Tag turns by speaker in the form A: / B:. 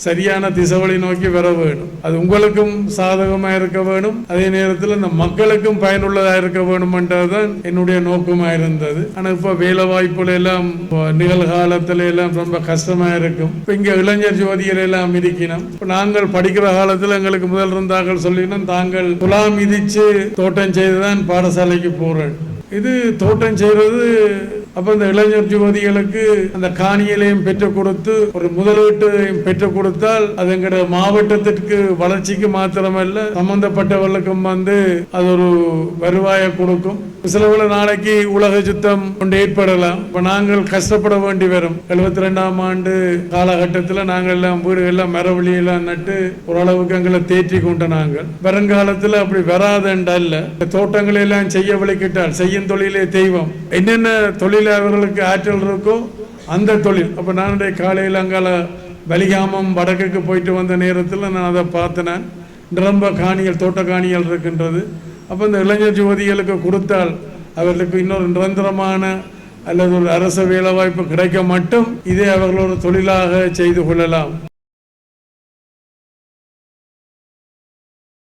A: சரியான திசைவழி நோக்கி வர வேணும். அது உங்களுக்கும் சாதகமாக இருக்க வேணும், அதே நேரத்தில் இந்த மக்களுக்கும் பயனுள்ளதாக இருக்க வேணும்ன்றதுதான் என்னுடைய நோக்கமாக இருந்தது. ஆனால் இப்போ வேலை வாய்ப்புகள் எல்லாம் நிகழ்காலத்தில் எல்லாம் ரொம்ப கஷ்டமாக இருக்கும். இப்போ இங்கே இளைஞர் ஜோதிகள் எல்லாம் இருக்கணும். இப்போ நாங்கள் படிக்கிற காலத்தில் எங்களுக்கு முதல் இருந்தார்கள் சொல்லினோம், தாங்கள் துலாம் மிதிச்சு தோட்டம் செய்துதான் பாடசாலைக்கு போறேன். இது தோட்டம் செய்வது அப்ப இந்த இளைஞர் ஜோதிகளுக்கு அந்த காணிகளையும் பெற்றுக் கொடுத்து ஒரு முதலீட்டையும் பெற்றுக் கொடுத்தால் அது எங்கட மாவட்டத்திற்கு வளர்ச்சிக்கு மாத்திரமல்ல சம்பந்தப்பட்டவர்களுக்கும் அது ஒரு வருவாயை கொடுக்கும். சில நாளைக்கு உலக யுத்தம் கொண்டு ஏற்படலாம். இப்ப நாங்கள் கஷ்டப்பட வேண்டி வரும். 72ஆம் ஆண்டு காலகட்டத்தில் நாங்கள் எல்லாம் வீடுகள்லாம் மரவழியெல்லாம் நட்டு ஓரளவுக்கு எங்களை தேற்றி கொண்ட நாங்கள் வருங்காலத்தில் அப்படி வராதல்ல. தோட்டங்களை எல்லாம் செய்ய விளக்கிட்டால் செய்யும் தொழிலே தெய்வம். என்னென்ன தொழில் அவர்களுக்கு ஆற்றல் இருக்கோ அந்த தொழில். அப்ப நான் காலையில் அங்கால வலிகாமம் வடக்குக்கு போயிட்டு வந்த நேரத்தில் நான் அதை பார்த்தேன். நிரம்ப காணிகள் தோட்ட காணிகள் இருக்கின்றது. அப்போ இந்த இளைஞர் ஜோதிகளுக்கு கொடுத்தால் அவர்களுக்கு இன்னொரு நிரந்தரமான அல்லது ஒரு அரசு வேலை வாய்ப்பு கிடைக்க மட்டும் இதை அவர்கள் ஒரு தொழிலாக செய்து கொள்ளலாம்.